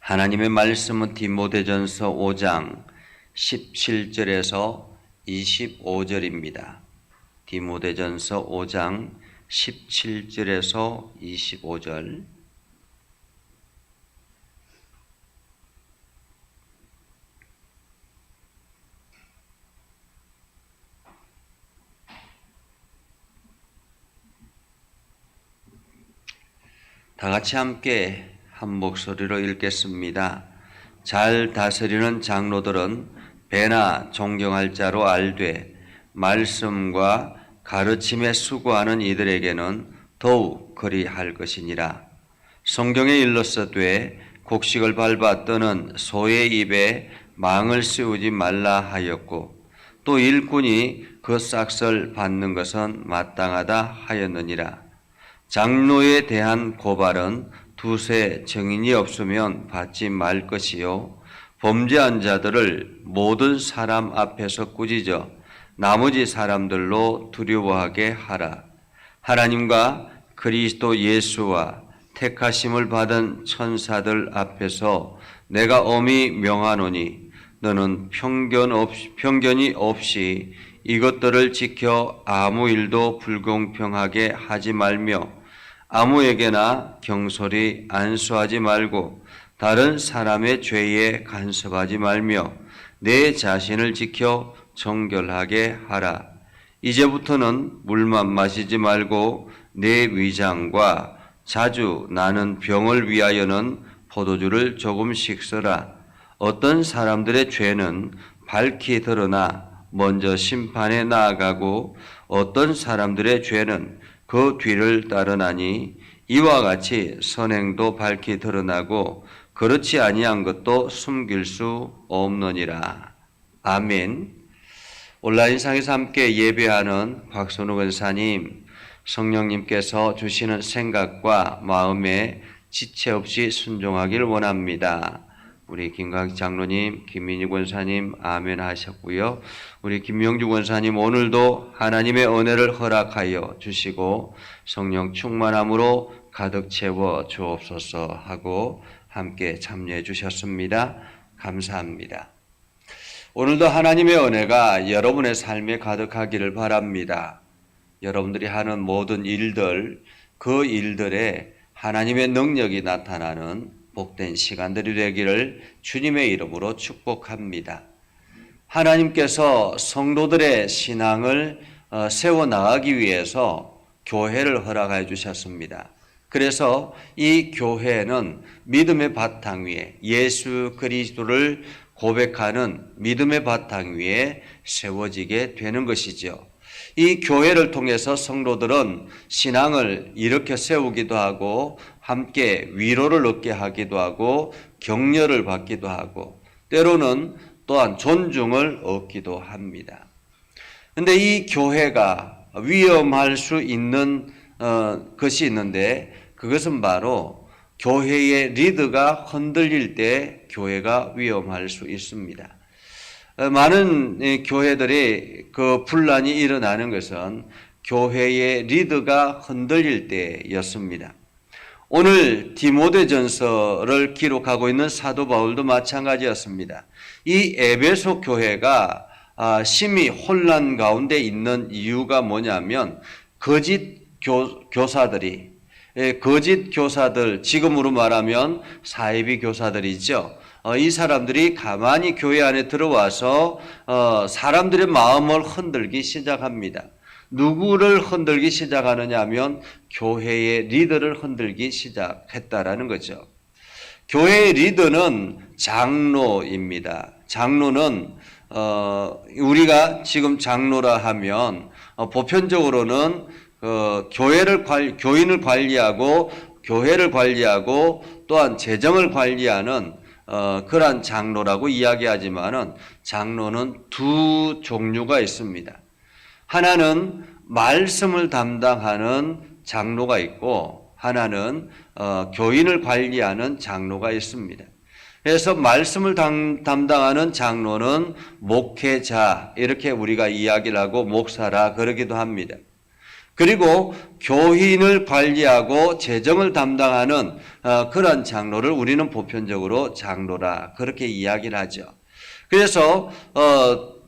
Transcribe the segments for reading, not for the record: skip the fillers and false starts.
하나님의 말씀은 디모데전서 5장 17절에서 25절입니다. 디모데전서 5장 17절에서 25절. 다 같이 함께 한 목소리로 읽겠습니다. 잘 다스리는 장로들은 배나 존경할 자로 알되 말씀과 가르침에 수고하는 이들에게는 더욱 그리할 것이니라. 성경에 일렀으되 곡식을 밟아 떠는 소의 입에 망을 씌우지 말라 하였고 또 일꾼이 그 싹을 받는 것은 마땅하다 하였느니라. 장로에 대한 고발은 두세 증인이 없으면 받지 말 것이요 범죄한 자들을 모든 사람 앞에서 꾸짖어 나머지 사람들로 두려워하게 하라. 하나님과 그리스도 예수와 택하심을 받은 천사들 앞에서 내가 엄히 명하노니 너는 편견이 없이 이것들을 지켜 아무 일도 불공평하게 하지 말며 아무에게나 경솔히 안수하지 말고 다른 사람의 죄에 간섭하지 말며 내 자신을 지켜 정결하게 하라. 이제부터는 물만 마시지 말고 내 위장과 자주 나는 병을 위하여는 포도주를 조금씩 써라. 어떤 사람들의 죄는 밝히 드러나 먼저 심판에 나아가고 어떤 사람들의 죄는 그 뒤를 따르나니 이와 같이 선행도 밝히 드러나고 그렇지 아니한 것도 숨길 수 없느니라. 아멘. 온라인상에서 함께 예배하는 박선우 권사님, 성령님께서 주시는 생각과 마음에 지체 없이 순종하기를 원합니다. 우리 김광희 장로님, 김민희 권사님 아멘 하셨고요. 우리 김명주 권사님 오늘도 하나님의 은혜를 허락하여 주시고 성령 충만함으로 가득 채워 주옵소서 하고 함께 참여해 주셨습니다. 감사합니다. 오늘도 하나님의 은혜가 여러분의 삶에 가득하기를 바랍니다. 여러분들이 하는 모든 일들, 그 일들에 하나님의 능력이 나타나는 복된 시간들이 되기를 주님의 이름으로 축복합니다. 하나님께서 성도들의 신앙을 세워나가기 위해서 교회를 허락해 주셨습니다. 그래서 이 교회는 믿음의 바탕 위에 예수 그리스도를 고백하는 믿음의 바탕 위에 세워지게 되는 것이죠. 이 교회를 통해서 성도들은 신앙을 일으켜 세우기도 하고 함께 위로를 얻게 하기도 하고 격려를 받기도 하고 때로는 또한 존중을 얻기도 합니다. 그런데 이 교회가 위험할 수 있는 것이 있는데 그것은 바로 교회의 리더가 흔들릴 때 교회가 위험할 수 있습니다. 많은 교회들이 그 분란이 일어나는 것은 교회의 리더가 흔들릴 때였습니다. 오늘 디모데전서를 기록하고 있는 사도 바울도 마찬가지였습니다. 이 에베소 교회가 심히 혼란 가운데 있는 이유가 뭐냐면 거짓 교사들, 지금으로 말하면 사이비 교사들이죠. 이 사람들이 가만히 교회 안에 들어와서 사람들의 마음을 흔들기 시작합니다. 누구를 흔들기 시작하느냐 하면 교회의 리더를 흔들기 시작했다라는 거죠. 교회의 리더는 장로입니다. 장로는 우리가 지금 장로라 하면 보편적으로는 교인을 관리하고 교회를 관리하고 또한 재정을 관리하는 그러한 장로라고 이야기하지만은 장로는 두 종류가 있습니다. 하나는 말씀을 담당하는 장로가 있고 하나는 교인을 관리하는 장로가 있습니다. 그래서 말씀을 담당하는 장로는 목회자 이렇게 우리가 이야기를 하고 목사라 그러기도 합니다. 그리고 교인을 관리하고 재정을 담당하는 그런 장로를 우리는 보편적으로 장로라 그렇게 이야기를 하죠. 그래서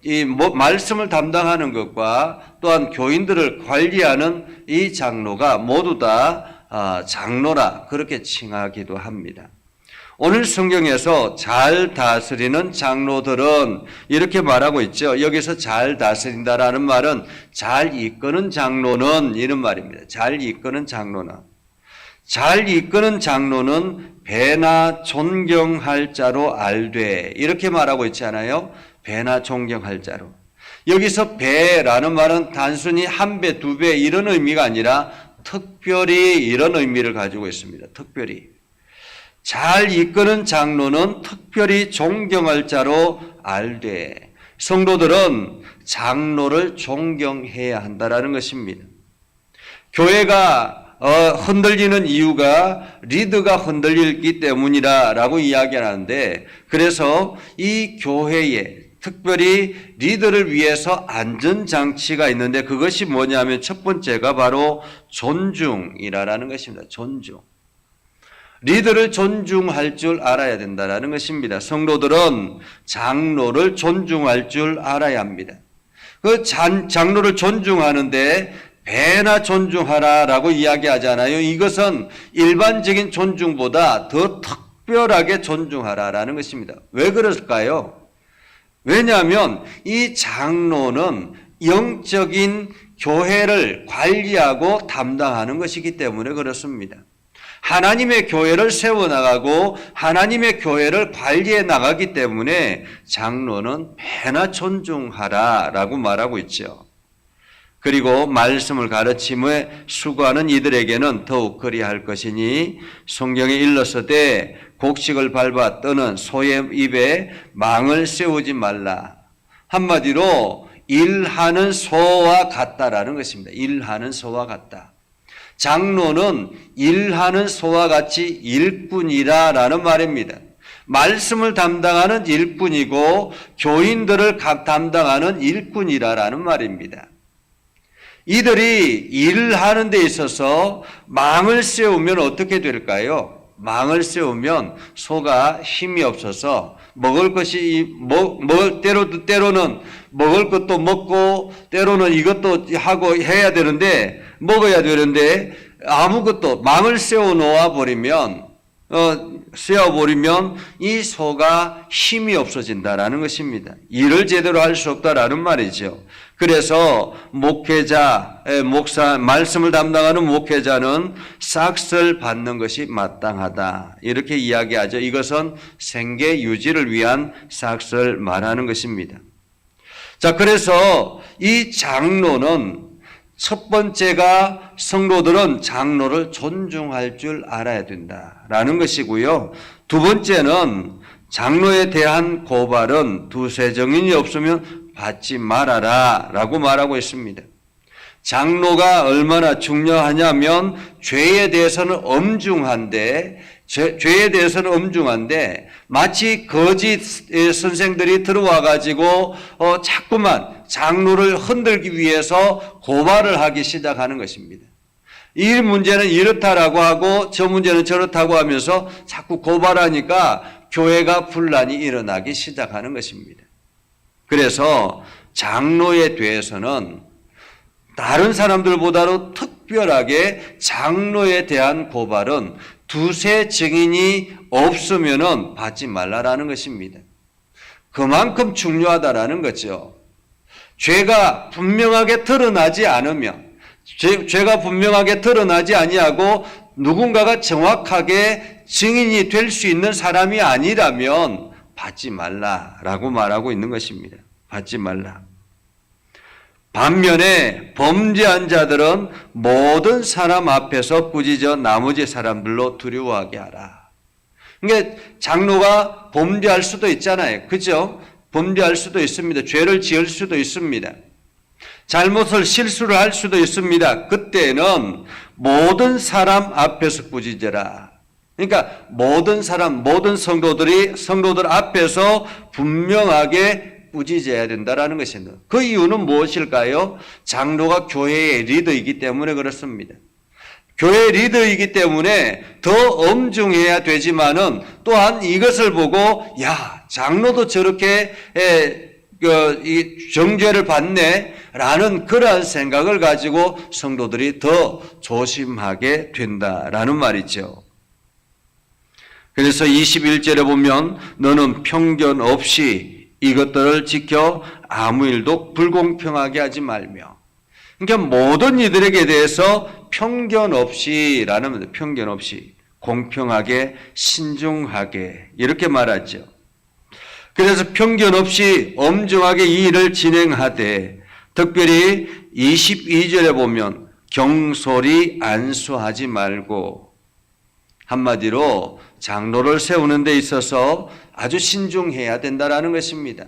이 말씀을 담당하는 것과 또한 교인들을 관리하는 이 장로가 모두 다 장로라 그렇게 칭하기도 합니다. 오늘 성경에서 잘 다스리는 장로들은 이렇게 말하고 있죠. 여기서 잘 다스린다라는 말은 잘 이끄는 장로는 이런 말입니다. 잘 이끄는 장로는. 잘 이끄는 장로는 배나 존경할 자로 알되 이렇게 말하고 있지 않아요? 배나 존경할 자로. 여기서 배라는 말은 단순히 한 배, 두 배 이런 의미가 아니라 특별히 이런 의미를 가지고 있습니다. 특별히. 잘 이끄는 장로는 특별히 존경할 자로 알되 성도들은 장로를 존경해야 한다라는 것입니다. 교회가 흔들리는 이유가 리드가 흔들리기 때문이라고 이야기하는데 그래서 이 교회에 특별히 리더를 위해서 안전장치가 있는데 그것이 뭐냐면 첫 번째가 바로 존중이라는 것입니다. 존중. 리더를 존중할 줄 알아야 된다는 것입니다. 성도들은 장로를 존중할 줄 알아야 합니다. 그 장로를 존중하는데 배나 존중하라라고 이야기하잖아요. 이것은 일반적인 존중보다 더 특별하게 존중하라라는 것입니다. 왜 그럴까요? 왜냐하면 이 장로는 영적인 교회를 관리하고 담당하는 것이기 때문에 그렇습니다. 하나님의 교회를 세워나가고 하나님의 교회를 관리해 나가기 때문에 장로는 배나 존중하라라고 말하고 있죠. 그리고 말씀을 가르침에 수고하는 이들에게는 더욱 그리할 것이니 성경에 일렀으되 곡식을 밟아 떠는 소의 입에 망을 세우지 말라. 한마디로 일하는 소와 같다라는 것입니다. 일하는 소와 같다. 장로는 일하는 소와 같이 일꾼이라는 말입니다. 말씀을 담당하는 일꾼이고 교인들을 담당하는 일꾼이라는 말입니다. 이들이 일하는 데 있어서 망을 세우면 어떻게 될까요? 망을 세우면 소가 힘이 없어서 먹을 것이 때로는 먹을 것도 먹고 때로는 이것도 하고 해야 되는데 먹어야 되는데 아무것도 망을 세워 놓아 버리면 이 소가 힘이 없어진다라는 것입니다. 일을 제대로 할 수 없다라는 말이죠. 그래서 목사, 말씀을 담당하는 목회자는 싹을 받는 것이 마땅하다. 이렇게 이야기하죠. 이것은 생계 유지를 위한 싹을 말하는 것입니다. 자, 그래서 이 장로는 첫 번째가 성도들은 장로를 존중할 줄 알아야 된다라는 것이고요. 두 번째는 장로에 대한 고발은 두세 정인이 없으면 받지 말아라 라고 말하고 있습니다. 장로가 얼마나 중요하냐면 죄에 대해서는 엄중한데 마치 거짓 선생들이 들어와 가지고 자꾸만 장로를 흔들기 위해서 고발을 하기 시작하는 것입니다. 이 문제는 이렇다라고 하고 저 문제는 저렇다고 하면서 자꾸 고발하니까 교회가 분란이 일어나기 시작하는 것입니다. 그래서 장로에 대해서는 다른 사람들보다도 특별하게 장로에 대한 고발은 두세 증인이 없으면은 받지 말라라는 것입니다. 그만큼 중요하다라는 거죠. 죄가 분명하게 드러나지 않으면, 죄가 분명하게 드러나지 아니하고 누군가가 정확하게 증인이 될 수 있는 사람이 아니라면 받지 말라라고 말하고 있는 것입니다. 받지 말라. 반면에 범죄한 자들은 모든 사람 앞에서 꾸짖어 나머지 사람들로 두려워하게 하라. 그러니까 장로가 범죄할 수도 있잖아요. 그죠? 범죄할 수도 있습니다. 죄를 지을 수도 있습니다. 실수를 할 수도 있습니다. 그때는 모든 사람 앞에서 꾸짖어라. 그러니까 모든 성도들 앞에서 분명하게 꾸짖어야 된다라는 것입니다. 그 이유는 무엇일까요? 장로가 교회의 리더이기 때문에 그렇습니다. 교회 리더이기 때문에 더 엄중해야 되지만은 또한 이것을 보고 야, 장로도 저렇게 이 정죄를 받네라는 그러한 생각을 가지고 성도들이 더 조심하게 된다라는 말이죠. 그래서 21절에 보면 너는 편견 없이 이것들을 지켜 아무 일도 불공평하게 하지 말며, 그러니까 모든 이들에게 대해서 편견 없이라는, 편견 없이 공평하게 신중하게 이렇게 말하죠. 그래서 편견 없이 엄중하게 이 일을 진행하되, 특별히 22절에 보면 경솔히 안수하지 말고, 한마디로 장로를 세우는 데 있어서 아주 신중해야 된다라는 것입니다.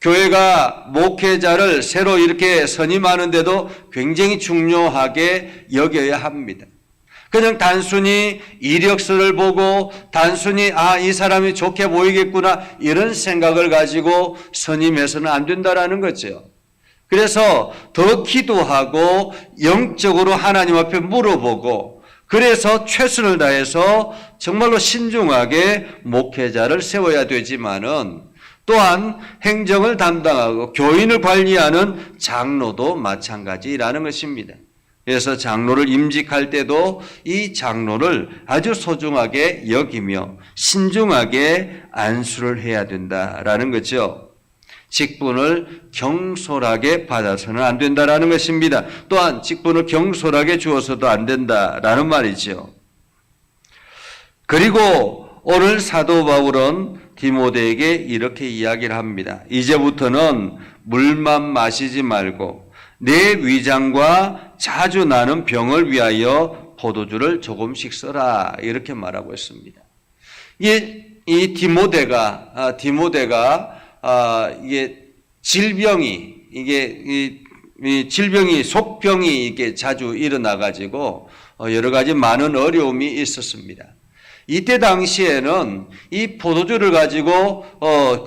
교회가 목회자를 새로 이렇게 선임하는데도 굉장히 중요하게 여겨야 합니다. 그냥 단순히 이력서를 보고 단순히 이 사람이 좋게 보이겠구나 이런 생각을 가지고 선임해서는 안 된다라는 거죠. 그래서 더 기도하고 영적으로 하나님 앞에 물어보고, 그래서 최선을 다해서 정말로 신중하게 목회자를 세워야 되지만은, 또한 행정을 담당하고 교인을 관리하는 장로도 마찬가지라는 것입니다. 그래서 장로를 임직할 때도 이 장로를 아주 소중하게 여기며 신중하게 안수를 해야 된다라는 거죠. 직분을 경솔하게 받아서는 안 된다라는 것입니다. 또한 직분을 경솔하게 주어서도 안 된다라는 말이죠. 그리고 오늘 사도 바울은 디모데에게 이렇게 이야기를 합니다. 이제부터는 물만 마시지 말고 내 위장과 자주 나는 병을 위하여 포도주를 조금씩 써라, 이렇게 말하고 있습니다. 이 디모데가 이게 질병이, 이 질병이, 속병이 이게 자주 일어나 가지고 여러 가지 많은 어려움이 있었습니다. 이때 당시에는 이 포도주를 가지고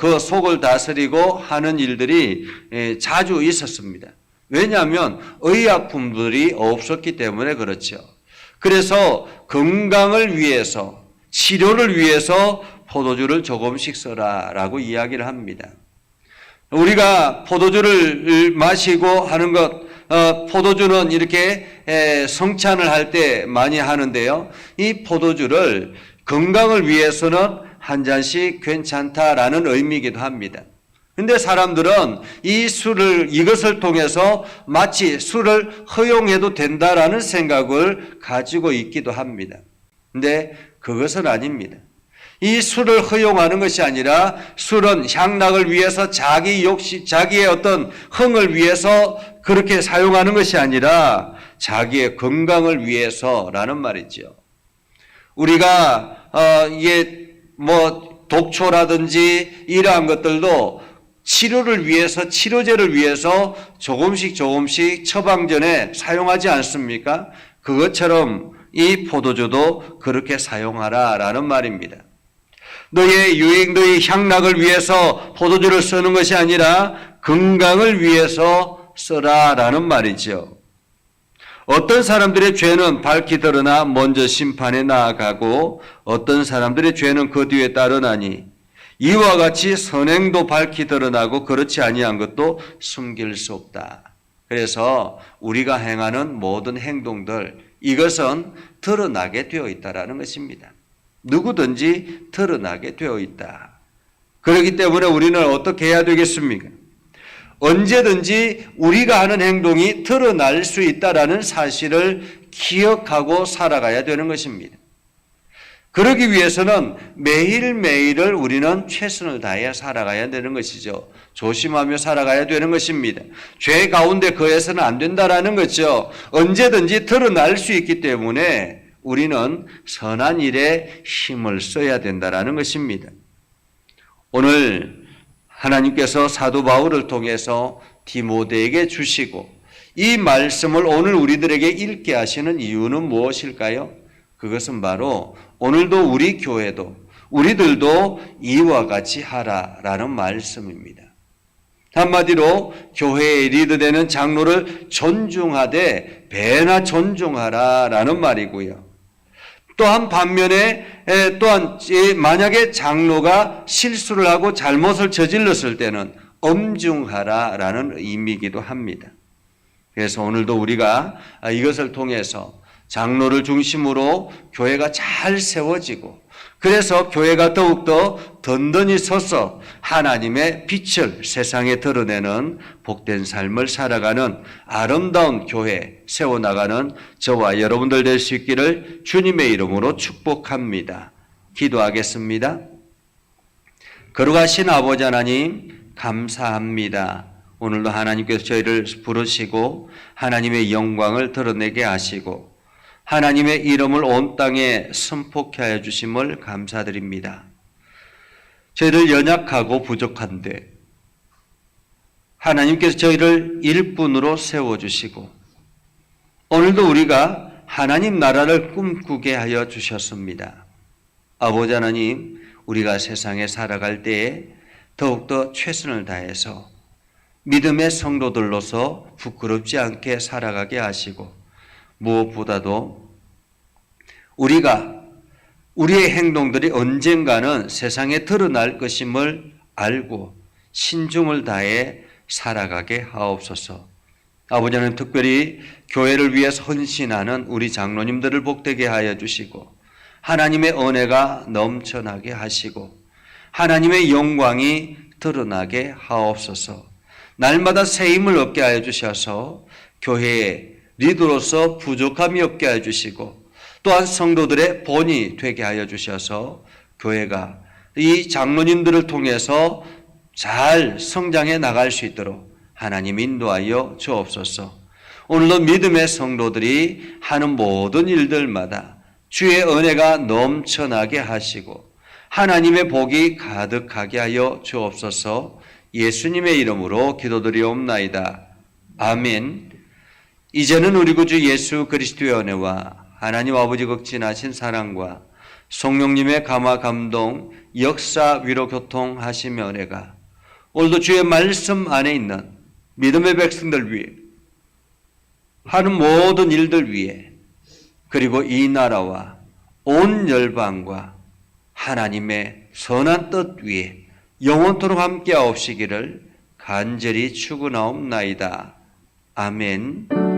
그 속을 다스리고 하는 일들이 자주 있었습니다. 왜냐하면 의약품들이 없었기 때문에 그렇죠. 그래서 건강을 위해서, 치료를 위해서 포도주를 조금씩 써라라고 이야기를 합니다. 우리가 포도주를 마시고 하는 것, 포도주는 이렇게 성찬을 할 때 많이 하는데요. 이 포도주를 건강을 위해서는 한 잔씩 괜찮다라는 의미이기도 합니다. 근데 사람들은 이것을 통해서 마치 술을 허용해도 된다라는 생각을 가지고 있기도 합니다. 근데 그것은 아닙니다. 이 술을 허용하는 것이 아니라 술은 향락을 위해서 자기의 어떤 흥을 위해서 그렇게 사용하는 것이 아니라 자기의 건강을 위해서라는 말이죠. 우리가 이게 독초라든지 이러한 것들도 치료를 위해서, 치료제를 위해서 조금씩 처방전에 사용하지 않습니까? 그것처럼 이 포도주도 그렇게 사용하라라는 말입니다. 너의 향락을 위해서 포도주를 쓰는 것이 아니라 건강을 위해서 써라라는 말이죠. 어떤 사람들의 죄는 밝히 드러나 먼저 심판에 나아가고 어떤 사람들의 죄는 그 뒤에 따르나니 이와 같이 선행도 밝히 드러나고 그렇지 아니한 것도 숨길 수 없다. 그래서 우리가 행하는 모든 행동들, 이것은 드러나게 되어 있다라는 것입니다. 누구든지 드러나게 되어 있다. 그렇기 때문에 우리는 어떻게 해야 되겠습니까? 언제든지 우리가 하는 행동이 드러날 수 있다라는 사실을 기억하고 살아가야 되는 것입니다. 그러기 위해서는 매일매일을 우리는 최선을 다해 살아가야 되는 것이죠. 조심하며 살아가야 되는 것입니다. 죄 가운데 거해서는 안 된다라는 거죠. 언제든지 드러날 수 있기 때문에 우리는 선한 일에 힘을 써야 된다라는 것입니다. 오늘 하나님께서 사도 바울을 통해서 디모데에게 주시고 이 말씀을 오늘 우리들에게 읽게 하시는 이유는 무엇일까요? 그것은 바로 오늘도 우리 교회도 우리들도 이와 같이 하라라는 말씀입니다. 한마디로 교회의 리더되는 장로를 존중하되 배나 존중하라라는 말이고요. 또한 반면에 또한 만약에 장로가 실수를 하고 잘못을 저질렀을 때는 엄중하라라는 의미이기도 합니다. 그래서 오늘도 우리가 이것을 통해서 장로를 중심으로 교회가 잘 세워지고 그래서 교회가 더욱더 든든히 서서 하나님의 빛을 세상에 드러내는 복된 삶을 살아가는 아름다운 교회 세워나가는 저와 여러분들 될 수 있기를 주님의 이름으로 축복합니다. 기도하겠습니다. 거룩하신 아버지 하나님 감사합니다. 오늘도 하나님께서 저희를 부르시고 하나님의 영광을 드러내게 하시고 하나님의 이름을 온 땅에 선포케 하여 주심을 감사드립니다. 저희를 연약하고 부족한데 하나님께서 저희를 일꾼으로 세워주시고 오늘도 우리가 하나님 나라를 꿈꾸게 하여 주셨습니다. 아버지 하나님, 우리가 세상에 살아갈 때에 더욱더 최선을 다해서 믿음의 성도들로서 부끄럽지 않게 살아가게 하시고 무엇보다도 우리가 우리의 행동들이 언젠가는 세상에 드러날 것임을 알고 신중을 다해 살아가게 하옵소서. 아버지는 특별히 교회를 위해서 헌신하는 우리 장로님들을 복되게 하여 주시고 하나님의 은혜가 넘쳐나게 하시고 하나님의 영광이 드러나게 하옵소서. 날마다 새 힘을 얻게 하여 주셔서 교회의 리더로서 부족함이 없게 하여 주시고 또한 성도들의 본이 되게 하여 주셔서 교회가 이 장로님들을 통해서 잘 성장해 나갈 수 있도록 하나님 인도하여 주옵소서. 오늘도 믿음의 성도들이 하는 모든 일들마다 주의 은혜가 넘쳐나게 하시고 하나님의 복이 가득하게 하여 주옵소서. 예수님의 이름으로 기도드리옵나이다. 아멘. 이제는 우리 구주 예수 그리스도의 은혜와 하나님 아버지 극진하신 사랑과 성령님의 감화 감동 역사 위로 교통하시며 은혜가 오늘도 주의 말씀 안에 있는 믿음의 백성들 위해 하는 모든 일들 위해 그리고 이 나라와 온 열방과 하나님의 선한 뜻 위에 영원토록 함께 하옵시기를 간절히 축원하옵나이다. 아멘.